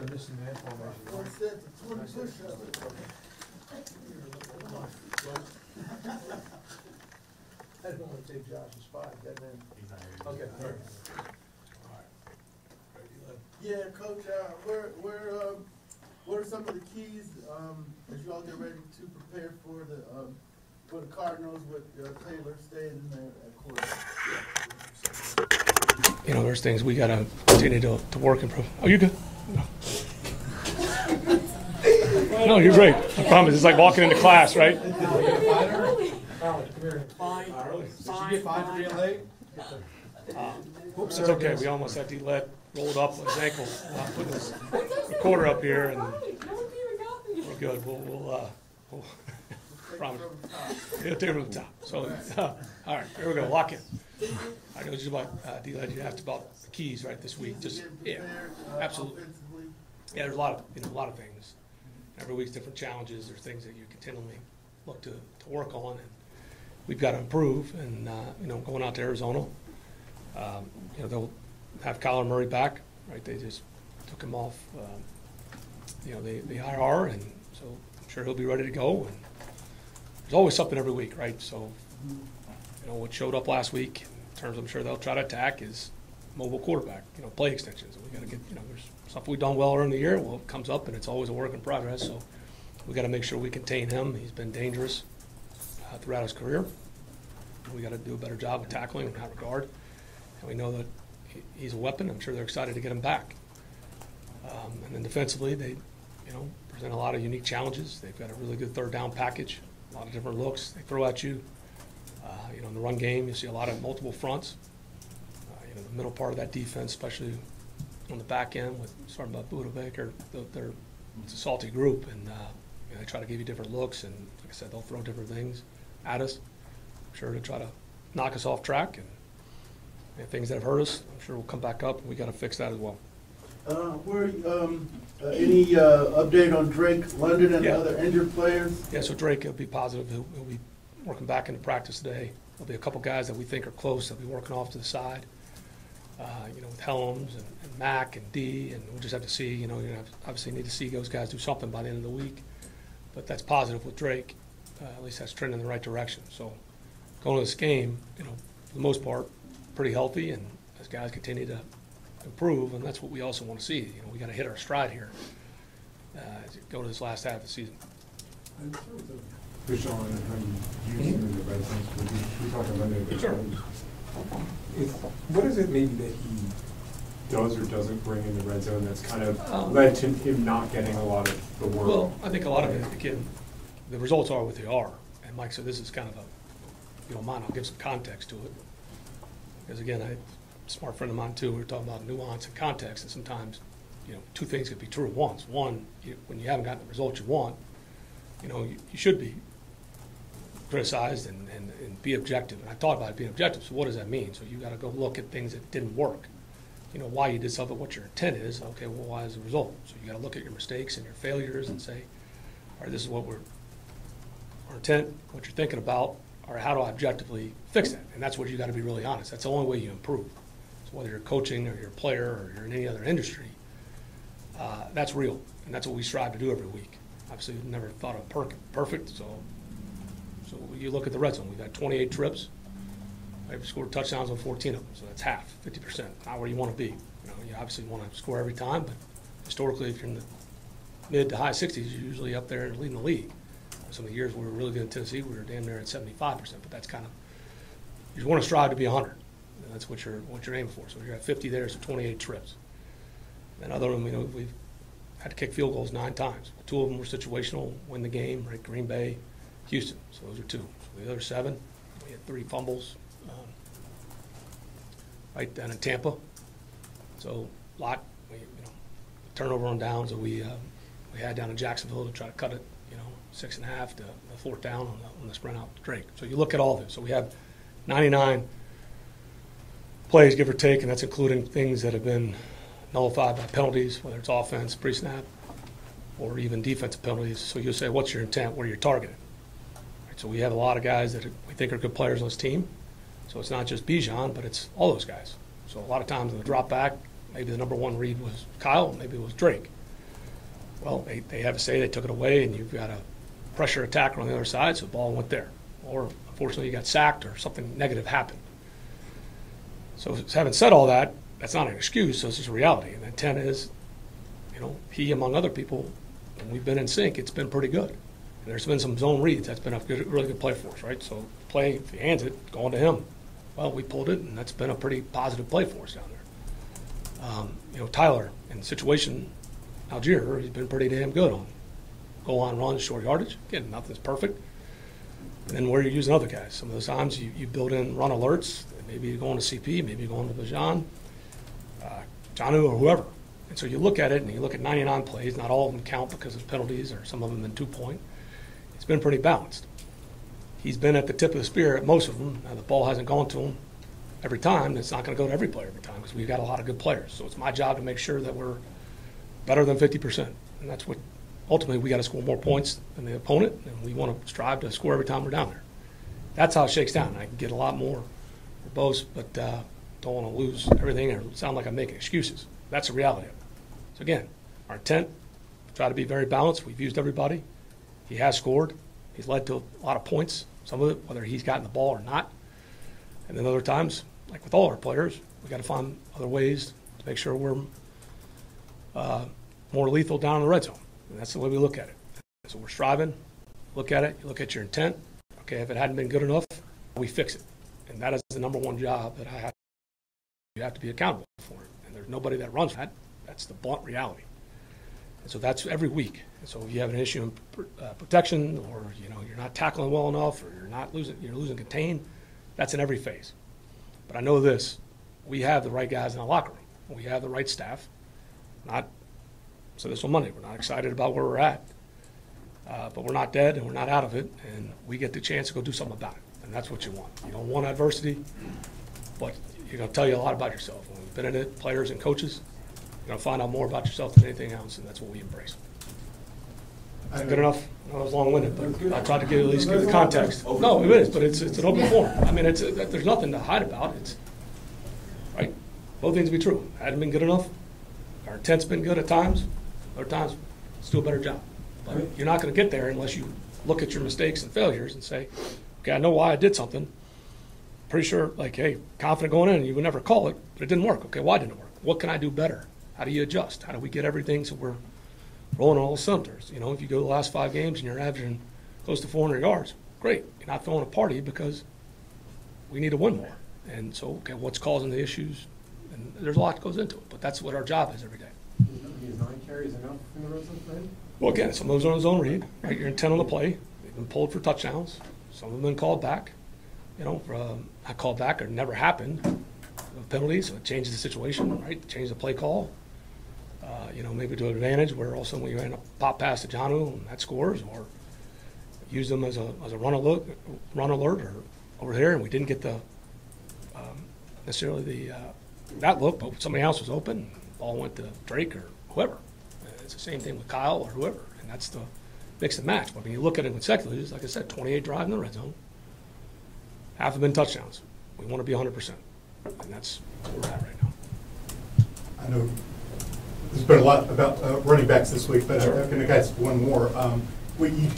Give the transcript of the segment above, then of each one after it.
learn the missing man formation. Well, it said the 20 push-ups. I didn't want to take Josh's spot. That man. Okay. All right. Yeah, Coach. What are some of the keys as you all get ready to prepare for the Cardinals with Taylor staying there at quarterback? You know, there's things we got to continue to work and improve. Oh, you're good. No, you're great. I promise. It's like walking into class, right? Did you get 5 to be late? Oops, it's okay. We almost had D-Let rolled up with his ankle, putting his quarter up here, and we're good. We'll promise. We'll take it from the top. So, all right, here we go. Lock in. I know just about D-Let. You asked about the keys, right? This week, just absolutely. Yeah, there's a lot of things. Every week's different challenges. There's things that you continually look to work on, and we've got to improve. And going out to Arizona, they'll have Kyler Murray back, right? They just took him off, the IR, and so I'm sure he'll be ready to go. And there's always something every week, right? So, what showed up last week in terms of I'm sure they'll try to attack is mobile quarterback, play extensions. And we got to get, there's stuff we've done well early in the year. Well, it comes up, and it's always a work in progress. So we got to make sure we contain him. He's been dangerous throughout his career. We got to do a better job of tackling in that regard. And we know that he's a weapon. I'm sure they're excited to get him back. And then defensively, they, present a lot of unique challenges. They've got a really good third down package, a lot of different looks they throw at you. In the run game, you see a lot of multiple fronts. The middle part of that defense, especially on the back end, with starting about Buda Baker, it's a salty group, and they try to give you different looks. And like I said, they'll throw different things at us. I'm sure to try to knock us off track, and things that have hurt us, I'm sure will come back up, and we got to fix that as well. Any update on Drake London and the other injured players? Yeah, so Drake will be positive. He'll be working back into practice today. There'll be a couple guys that we think are close. They'll be working off to the side, with Helms and Mack and D, and we'll just have to see. You obviously need to see those guys do something by the end of the week. But that's positive with Drake. At least that's trending in the right direction. So going to this game, for the most part, pretty healthy, and as guys continue to improve, and that's what we also want to see. We got to hit our stride here as we go to this last half of the season. In terms of Deshaun and how you use him in the red zone, we talked about it. Sure. What is it maybe that he does or doesn't bring in the red zone that's kind of led to him not getting a lot of the work? Well, I think a lot of it, again, the results are what they are. And Mike said this is kind of a, if you don't mind, I'll give some context to it. Because again, a smart friend of mine too, we were talking about nuance and context, and sometimes, two things could be true at once. One, when you haven't gotten the results you want, you should be criticized and be objective. And I thought about being objective, so what does that mean? So you got to go look at things that didn't work. Why you did something, what your intent is. Okay, well, why is the result? So you got to look at your mistakes and your failures and say, all right, this is what our intent, what you're thinking about, or how do I objectively fix that? And that's what you got to be really honest. That's the only way you improve. So whether you're coaching or you're a player or you're in any other industry, that's real, and that's what we strive to do every week. Obviously, we've never thought of perfect, so you look at the red zone. We've had 28 trips. We've scored touchdowns on 14 of them, so that's half, 50%. Not where you want to be. You obviously want to score every time, but historically, if you're in the mid to high 60s, you're usually up there leading the league. Some of the years we were really good in Tennessee, we were damn near at 75%, but that's kind of, you want to strive to be 100. And that's what you're aiming for. So you're at 50 there, so 28 trips. And other than, we've had to kick field goals 9 times. 2 of them were situational, win the game, right? Green Bay, Houston. So those are 2. So the other 7, we had 3 fumbles, right down in Tampa. So a lot, turnover on downs that we had down in Jacksonville to try to cut it, 6.5 to the 4th down on the sprint out to Drake. So you look at all this. So we have 99 plays, give or take, and that's including things that have been nullified by penalties, whether it's offense, pre-snap, or even defensive penalties. So you'll say, what's your intent? What are you targeting? Right, so we have a lot of guys that we think are good players on this team. So it's not just Bijan, but it's all those guys. So a lot of times in the drop back, maybe the number 1 read was Kyle, maybe it was Drake. Well, they have a say, they took it away, and you've got a pressure attacker on the other side, so the ball went there. Or unfortunately you got sacked or something negative happened. So having said all that, that's not an excuse, so it's just a reality. And the intent is, you know, he among other people, when we've been in sync, it's been pretty good. And there's been some zone reads, that's been a really good play for us, right? So play, if he hands it, going to him. Well, we pulled it, and that's been a pretty positive play for us down there. You know, Tyler, in the situation, Algier, he's been pretty damn good on goal on runs, short yardage. Again, nothing's perfect. And then where you're using other guys. Some of those times you build in run alerts. Maybe you're going to CP, maybe you're going to Bajan, Janu, or whoever. And so you look at it, and you look at 99 plays. Not all of them count because of penalties, or some of them in 2-point. It's been pretty balanced. He's been at the tip of the spear at most of them. Now, the ball hasn't gone to him every time. It's not going to go to every player every time because we've got a lot of good players. So it's my job to make sure that we're better than 50%. And that's what, ultimately, we got to score more points than the opponent, and we want to strive to score every time we're down there. That's how it shakes down. I can get a lot more verbose, but don't want to lose everything or sound like I'm making excuses. That's the reality of it. So again, our intent, try to be very balanced. We've used everybody. He has scored. He's led to a lot of points, some of it, whether he's gotten the ball or not. And then other times, like with all our players, we got to find other ways to make sure we're more lethal down in the red zone. And that's the way we look at it. So we're striving, look at it, you look at your intent. Okay, if it hadn't been good enough, we fix it. And that is the number one job that you have to be accountable for it. And there's nobody that runs that. That's the blunt reality. And so that's every week. And so if you have an issue in protection, or you're not tackling well enough, or you're losing contain, that's in every phase. But I know this: we have the right guys in the locker room. We have the right staff. So this on Monday, we're not excited about where we're at, but we're not dead and we're not out of it, and we get the chance to go do something about it. And that's what you want. You don't want adversity, but you're going to tell you a lot about yourself. When we've been in it, players and coaches, you're going to find out more about yourself than anything else, and that's what we embrace. Is that good enough? I was long-winded, but I tried to at least give the context. No, it is, but it's an open forum. I mean, there's nothing to hide about. It's right. Both things be true. Hadn't been good enough. Our intent's been good at times. Other times, let's do a better job. But you're not going to get there unless you look at your mistakes and failures and say, okay, I know why I did something. Pretty sure, like, hey, confident going in, you would never call it, but it didn't work. Okay, why didn't it work? What can I do better? How do you adjust? How do we get everything so we're rolling on all cylinders? You know, if you go the last 5 games and you're averaging close to 400 yards, great. You're not throwing a party because we need to win more. And so, okay, what's causing the issues? And there's a lot that goes into it, but that's what our job is every day. Is 9 carries enough in the red zone for him? Well, again, some of those are on zone read, right? You're intent on the play. They've been pulled for touchdowns. Some of them been called back. You know, not called back or never happened. Penalties, so it changes the situation, right? Change the play call. You know, maybe to an advantage where also when you end up pop pass to Janu and that scores, or use them as a run alert or over here, and we didn't get the necessarily that look, but somebody else was open. Ball went to Drake or whoever. It's the same thing with Kyle or whoever, and that's the mix and match. But when you look at it consecutively, like I said, 28 drive in the red zone, half have been touchdowns. We want to be 100%, and that's where we're at right now. I know there's been a lot about running backs this week, but Sure. I'm going to ask one more. You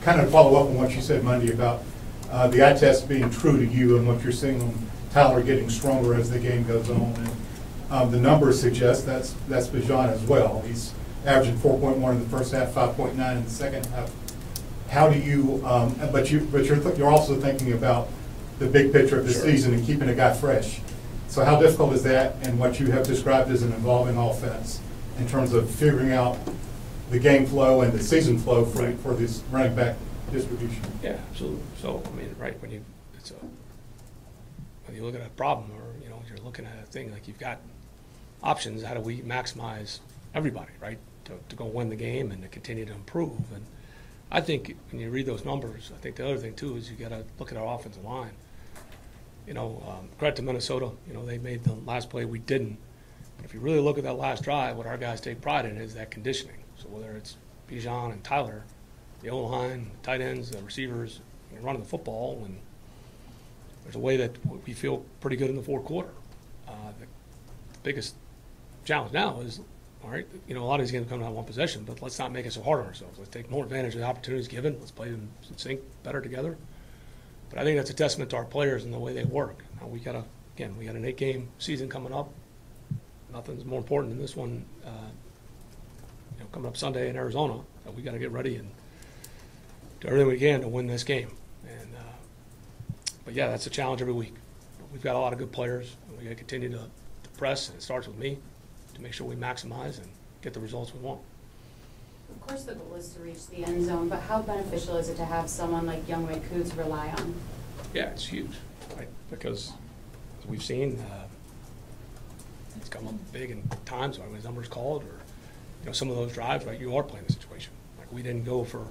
kind of follow up on what you said Monday about the eye test being true to you and what you're seeing on Tyler getting stronger as the game goes on. And the numbers suggest that's Bajan as well. He's averaging 4.1 in the first half, 5.9 in the second half. How do you? But you're also thinking about the big picture of the Sure. season and keeping a guy fresh. So how difficult is that, and what you have described as an evolving offense in terms of figuring out the game flow and the season flow for this running back distribution? Yeah, absolutely. So, I mean, right, when you look at a problem, or, you're looking at a thing, like you've got options, how do we maximize everybody, right, to go win the game and to continue to improve? And I think when you read those numbers, I think the other thing, too, is you got to look at our offensive line. Credit to Minnesota, they made the last play, we didn't. But if you really look at that last drive, what our guys take pride in is that conditioning. So whether it's Bijan and Tyler, the O-line, the tight ends, the receivers, running the football, and there's a way that we feel pretty good in the fourth quarter. The biggest challenge now is all right, you know, a lot of these games come down to one possession, but let's not make it so hard on ourselves. Let's take more advantage of the opportunities given. Let's play them in sync better together. But I think that's a testament to our players and the way they work. Now we got an 8-game season coming up. Nothing's more important than this one, coming up Sunday in Arizona. So we got to get ready and do everything we can to win this game. And but yeah, that's a challenge every week. We've got a lot of good players, and we got to continue to press. And it starts with me to make sure we maximize and get the results we want. Of course, the goal is to reach the end zone, but how beneficial is it to have someone like Younghoe Koo to rely on? Yeah, it's huge, right? Because as we've seen, it's come up big in times when his number's called, or some of those drives, right? You are playing the situation. Like we didn't go for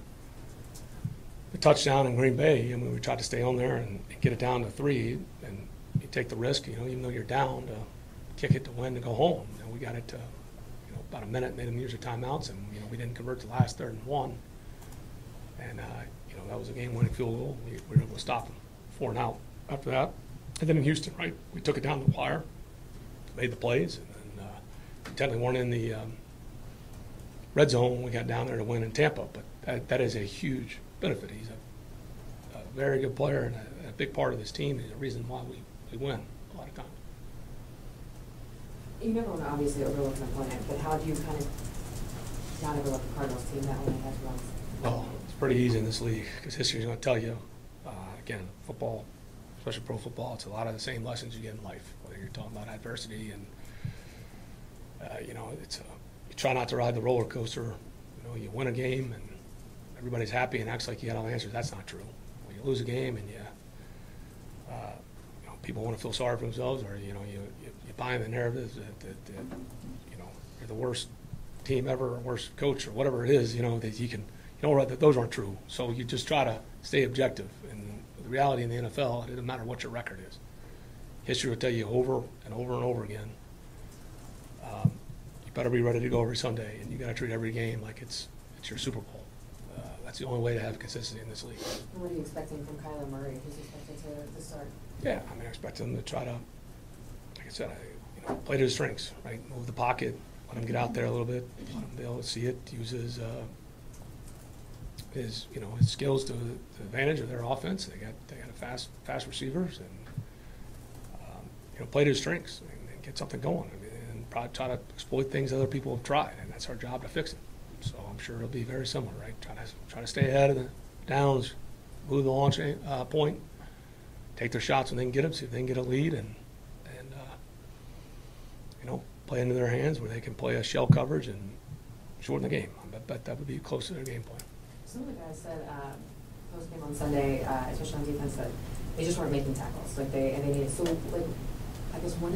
the touchdown in Green Bay. I mean, we tried to stay on there and get it down to 3, and you take the risk, even though you're down, to kick it to win to go home. And we got it to about a minute, made them use their timeouts, and we didn't convert the last 3rd and 1. And that was a game-winning field goal. We were able to stop them 4 and out after that. And then in Houston, right, we took it down the wire, made the plays, and then we technically weren't in the red zone when we got down there to win in Tampa. But that is a huge benefit. He's a very good player and a big part of this team. He's the reason why we win a lot of times. You never want to obviously overlook an opponent, but how do you kind of not overlook the Cardinals team that only has runs? Well, it's pretty easy in this league because history is going to tell you, again, football, especially pro football, it's a lot of the same lessons you get in life, whether you're talking about adversity and, it's you try not to ride the roller coaster. You win a game and everybody's happy and acts like you got all the answers. That's not true. When you lose a game and people want to feel sorry for themselves, or you buy in the narrative that you're the worst team ever, or worst coach, or whatever it is. That you can, that those aren't true. So you just try to stay objective. And the reality in the NFL, it doesn't matter what your record is. History will tell you over and over and over again. You better be ready to go every Sunday, and you got to treat every game like it's your Super Bowl. That's the only way to have consistency in this league. What are you expecting from Kyler Murray? Who's expected to start? Yeah, I expect him to try to, like I said, play to his strengths, right? Move the pocket, let him get out there a little bit, let him be able to see it, use his skills to the advantage of their offense. They got fast receivers, and play to his strengths and get something going. And probably try to exploit things other people have tried, and that's our job to fix it. So I'm sure it'll be very similar, right? Try to stay ahead of the downs, move the launch point, take their shots when they can get them, see if they can get a lead, and play into their hands where they can play a shell coverage and shorten the game. I bet that would be close to their game plan. Some of the guys said post game on Sunday, especially on defense, that they just weren't making tackles. They needed. So I guess where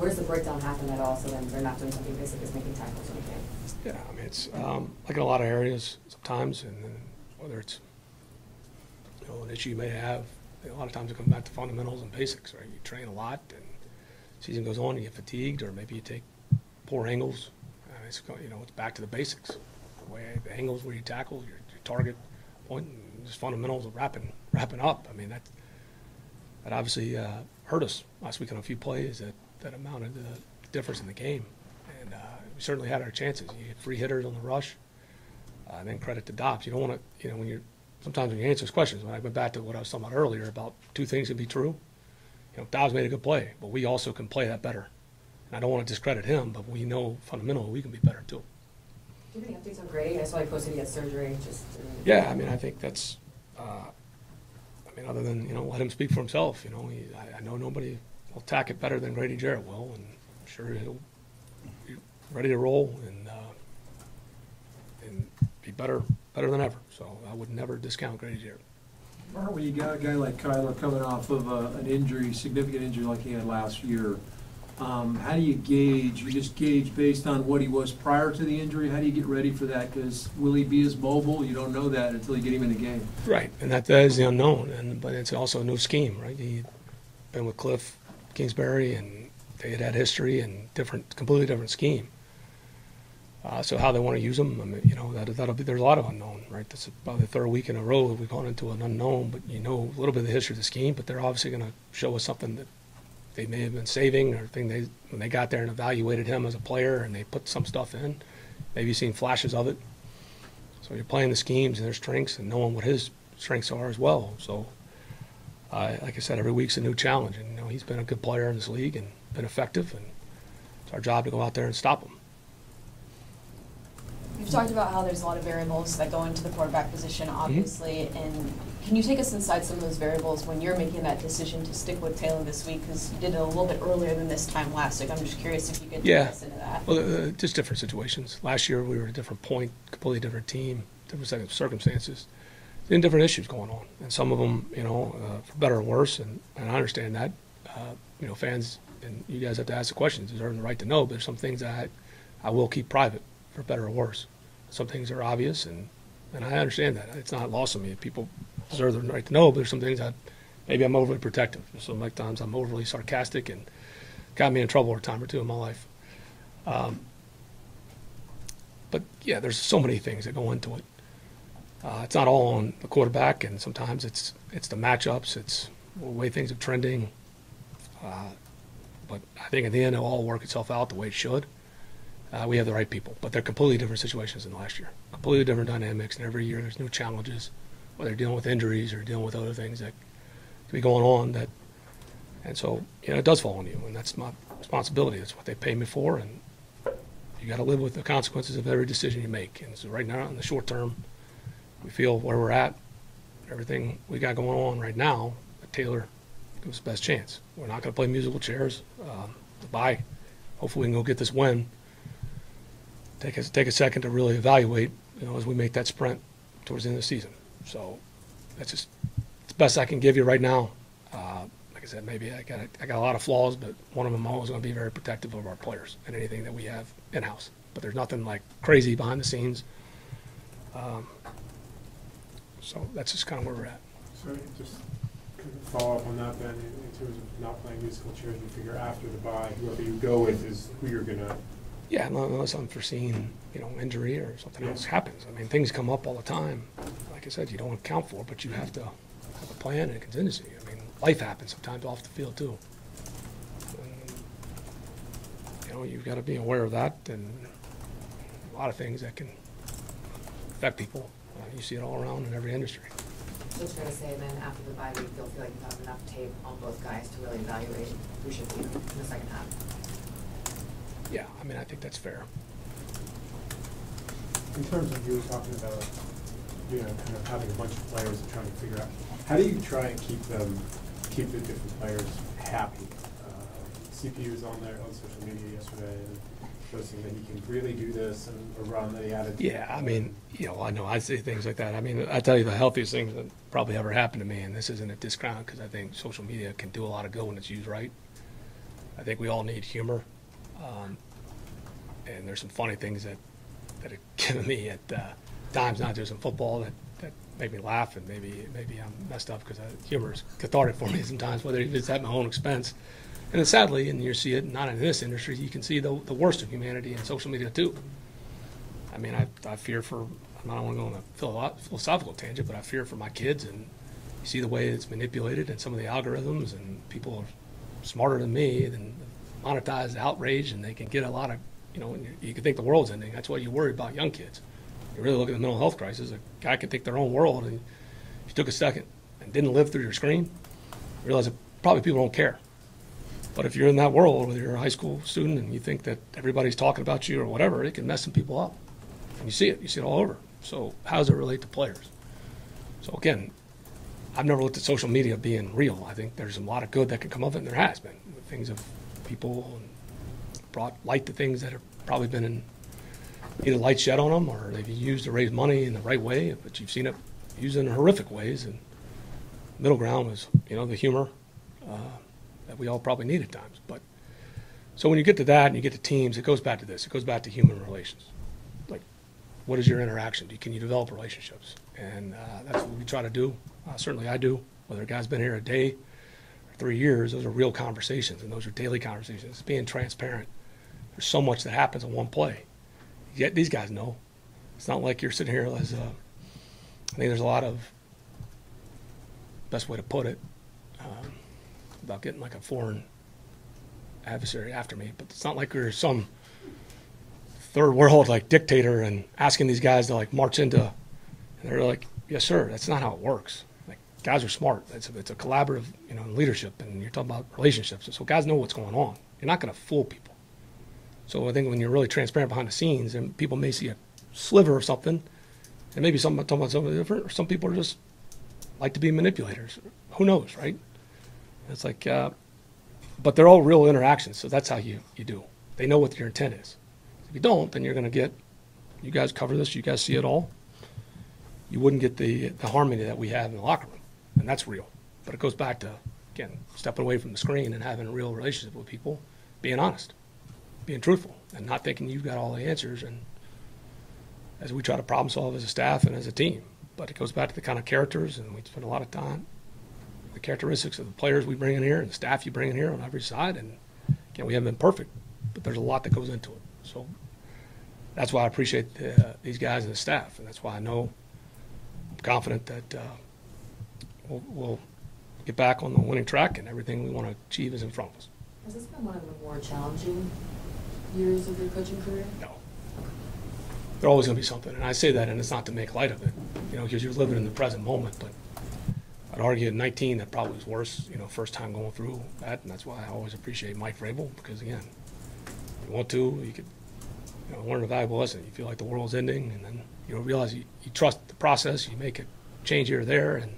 does the breakdown happen at all? So then they're not doing something basic as making tackles in a game. Yeah, it's like in a lot of areas sometimes, and then whether it's an issue you may have, a lot of times it comes back to fundamentals and basics, right? You train a lot, and season goes on, you get fatigued, or maybe you take poor angles. It's back to the basics. The angles where you tackle, your target point, and just fundamentals of wrapping up. That obviously hurt us last week on a few plays that amounted to the difference in the game. And we certainly had our chances. You get free hitters on the rush, and then credit to Dobbs. You don't want to, sometimes when you answer those questions, when I went back to what I was talking about earlier about 2 things can be true. Dobbs made a good play, but we also can play that better. And I don't want to discredit him, but we know fundamentally we can be better too. Do you have any updates on Grady? I saw he posted he had surgery. Yeah, I think that's, other than, let him speak for himself. I know nobody will tack it better than Grady Jarrett will, and I'm sure he'll be ready to roll and be better than ever. So I would never discount Grady Jarrett. Mark, when you got a guy like Kyler coming off of an injury, significant injury like he had last year, how do you gauge? You just gauge based on what he was prior to the injury? How do you get ready for that? Because will he be as mobile? You don't know that until you get him in the game. Right, and that is the unknown. But it's also a new scheme, right? He'd been with Cliff Kingsbury, and they had history and completely different scheme. So how they want to use them, that'll be. There's a lot of unknown, right? This is probably the 3rd week in a row that we've gone into an unknown. But a little bit of the history of the scheme. But they're obviously going to show us something that they may have been saving, or when they got there and evaluated him as a player and they put some stuff in, maybe you've seen flashes of it. So you're playing the schemes and their strengths and knowing what his strengths are as well. So, like I said, every week's a new challenge. And, he's been a good player in this league and been effective, and it's our job to go out there and stop him. You've talked about how there's a lot of variables that go into the quarterback position, obviously, and can you take us inside some of those variables when you're making that decision to stick with Taylor this week? Because you did it a little bit earlier than this time last week. I'm just curious if you could take us into that. Well, just different situations. Last year we were at a different point, completely different team, different circumstances, and different issues going on. And some of them, for better or worse, and I understand that. Fans and you guys have to ask the questions, deserve the right to know, but there's some things that I will keep private, for better or worse. Some things are obvious, and I understand that. It's not lost on me. People deserve the right to know, but there's some things that maybe I'm overly protective. Sometimes I'm overly sarcastic and got me in trouble a time or two in my life. But, yeah, there's so many things that go into it. It's not all on the quarterback, and sometimes it's the matchups, it's the way things are trending. But I think at the end it'll all work itself out the way it should. We have the right people, but they're completely different situations than last year. Completely different dynamics, and every year there's new challenges, whether they're dealing with injuries or dealing with other things that could be going on. And so, it does fall on you, and that's my responsibility. That's what they pay me for, and you got to live with the consequences of every decision you make. And so right now, in the short term, we feel where we're at, everything we got going on right now, that Taylor gives us the best chance. We're not going to play musical chairs. The bye, hopefully we can go get this win. Take a second to really evaluate, as we make that sprint towards the end of the season. So that's just the best I can give you right now. Like I said, maybe I got a lot of flaws, but one of them always going to be very protective of our players and anything that we have in-house. But there's nothing like crazy behind the scenes. So that's just kind of where we're at. So just follow up on that then, in terms of not playing musical chairs, you figure after the bye, whoever you go with is who you're going to. Yeah, unless unforeseen, injury or something else happens. I mean, things come up all the time. Like I said, you don't account for, but you have to have a plan and a contingency. I mean, life happens sometimes off the field too. And, you've got to be aware of that, and a lot of things that can affect people. You see it all around in every industry. So it's fair to say then after the bye week, you'll feel like you have enough tape on both guys to really evaluate who should be in the second half. Yeah, I mean, I think that's fair. In terms of you were talking about, kind of having a bunch of players and trying to figure out, how do you try and keep the different players happy? CPU was on social media yesterday and posting that he can really do this and a run that he had. Yeah, I mean, I know I say things like that. I mean, I tell you the healthiest thing that probably ever happened to me, and this isn't a discount because I think social media can do a lot of good when it's used right. I think we all need humor. And there's some funny things that have given me at times, not just in football, that make me laugh, and maybe I'm messed up because humor is cathartic for me sometimes, whether it's at my own expense. And then sadly, and you see it not in this industry, you can see the worst of humanity in social media too. I mean, I fear for, I don't want to go on a philosophical tangent, but I fear for my kids, and you see the way it's manipulated and some of the algorithms, and people are smarter than me and monetize outrage, and they can get a lot of, you can think the world's ending. That's what you worry about young kids. You really look at the mental health crisis. A guy could think their own world, and if you took a second and didn't live through your screen, you realize that probably people don't care. But if you're in that world, whether you're a high school student and you think that everybody's talking about you or whatever, it can mess some people up. And you see it all over. So how does it relate to players? So again, I've never looked at social media being real. I think there's a lot of good that can come of it, and there has been. Things of people brought light to things that have probably been in either light shed on them, or they've used to raise money in the right way, but you've seen it used in horrific ways. And middle ground was, the humor that we all probably need at times. But so when you get to that and you get to teams, it goes back to this. It goes back to human relations. Like, what is your interaction? Can you develop relationships? And that's what we try to do. Certainly I do. Whether a guy's been here a day or 3 years, those are real conversations, and those are daily conversations. It's being transparent. There's so much that happens in one play. Yet these guys know. It's not like you're sitting here as I think there's a lot of, best way to put it, about getting like a foreign adversary after me, but it's not like we're some third world like dictator and asking these guys to like march into, and they're like, yes sir, that's not how it works. Like, guys are smart. It's a collaborative, leadership, and you're talking about relationships. So guys know what's going on. You're not going to fool people. So I think when you're really transparent behind the scenes, and people may see a sliver of something, and maybe talking about something different, or some people are just like to be manipulators. Who knows, right? It's like, but they're all real interactions, so that's how you do. They know what your intent is. If you don't, then you're going to get, you guys cover this, you guys see it all. You wouldn't get the harmony that we have in the locker room, and that's real. But it goes back to, again, stepping away from the screen and having a real relationship with people, being honest, being truthful, and not thinking you've got all the answers, and as we try to problem solve as a staff and as a team. But it goes back to the kind of characters, and we spend a lot of time, the characteristics of the players we bring in here and the staff you bring in here on every side. And again, we haven't been perfect, but there's a lot that goes into it. So that's why I appreciate these guys and the staff, and that's why I'm confident that we'll get back on the winning track, and everything we want to achieve is in front of us. Has this been one of the more challenging years of your coaching career? No. There's always going to be something, and I say that, and it's not to make light of it, because you're living in the present moment. But I'd argue at 19 that probably was worse, first time going through that, and that's why I always appreciate Mike Vrabel, because again, you want to, you could learn a valuable lesson. You feel like the world's ending, and then you realize you trust the process, you make a change here or there, and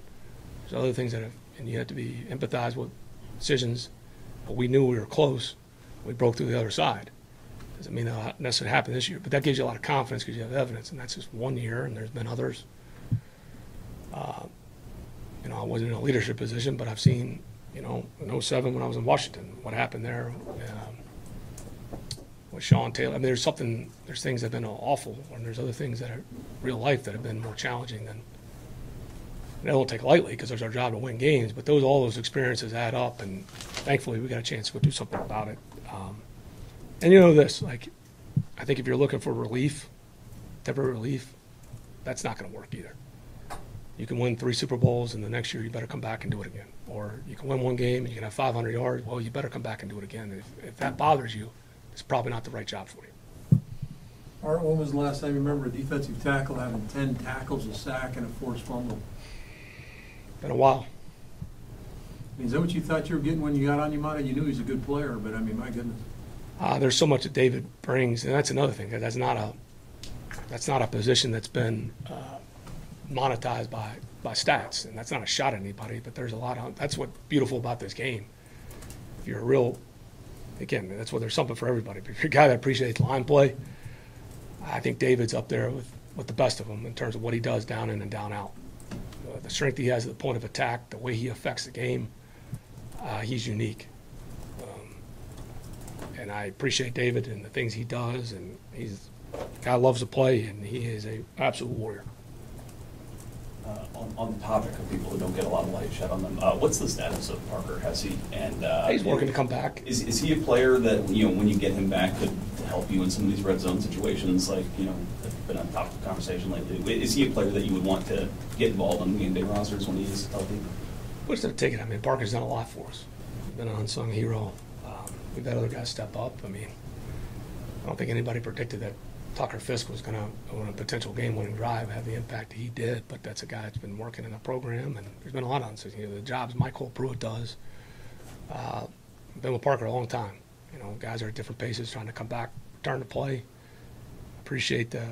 there's other things and you have to be empathize with decisions. But we knew we were close. We broke through the other side. Doesn't mean that'll necessarily happen this year, but that gives you a lot of confidence because you have evidence, and that's just one year, and there's been others. I wasn't in a leadership position, but I've seen, in 07 when I was in Washington, what happened there with Sean Taylor. I mean, there's things that have been awful, and there's other things that are real life that have been more challenging than. And I don't take lightly because it's our job to win games, but all those experiences add up, and thankfully we got a chance to go do something about it. And this, I think if you're looking for relief, temporary relief, that's not going to work either. You can win 3 Super Bowls, and the next year you better come back and do it again. Or you can win one game and you can have 500 yards. Well, you better come back and do it again. If that bothers you, it's probably not the right job for you. Art, when was the last time you remember a defensive tackle having 10 tackles, a sack, and a forced fumble? Been a while. Is that what you thought you were getting when you got on your mind? You knew he was a good player, but I mean, my goodness. There's so much that David brings, and that's another thing. That's not a position that's been monetized by stats, and that's not a shot at anybody. But there's a lot of that's what's beautiful about this game. If you're a real, again, that's why there's something for everybody. But if you're a guy that appreciates line play, I think David's up there with the best of them in terms of what he does down in and down out. The strength he has at the point of attack, the way he affects the game, he's unique. And I appreciate David and the things he does, and he's a guy loves to play, and he is an absolute warrior. On the topic of people who don't get a lot of light shed on them, what's the status of Parker Hesse? And he's working to come back. Is he a player that when you get him back could help you in some of these red zone situations, like have been on top of the conversation lately? Is he a player that you would want to get involved on the game day rosters when he is healthy? What's the ticket? I mean, Parker's done a lot for us. He's been an unsung hero. We've had other guys step up. I mean, I don't think anybody predicted that Tucker Fisk was going to, on a potential game-winning drive, have the impact he did. But that's a guy that's been working in the program, and there's been a lot of the jobs Michael Pruitt does. Been with Parker a long time. Guys are at different paces, trying to come back, return to play. Appreciate the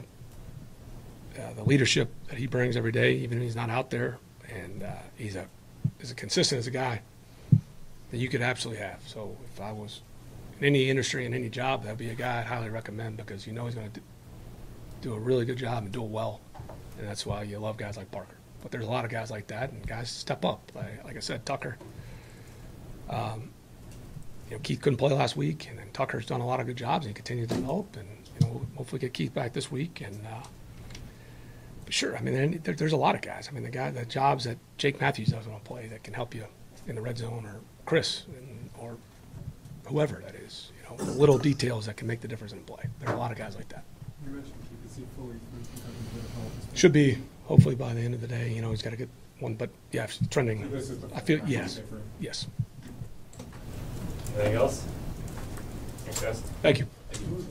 leadership that he brings every day, even when he's not out there. And he's as consistent as a guy that you could absolutely have. So if I was in any industry, in any job, that'd be a guy I'd highly recommend, because he's going to do a really good job and do it well. And that's why you love guys like Parker. But there's a lot of guys like that, and guys step up. Like I said, Tucker. Keith couldn't play last week, and then Tucker's done a lot of good jobs, and he continues to develop. And we'll hopefully get Keith back this week. And but sure, I mean, there's a lot of guys. I mean, the jobs that Jake Matthews doesn't want to play that can help you in the red zone, or Chris, or whoever that is. The little details that can make the difference in play. There are a lot of guys like that. You mentioned Keith, is he fully free? Should be, hopefully by the end of the day. He's got to get one, but yeah, it's trending. I feel yes. Different. Yes. Anything else? Thanks, guys. Thank you. Thank you.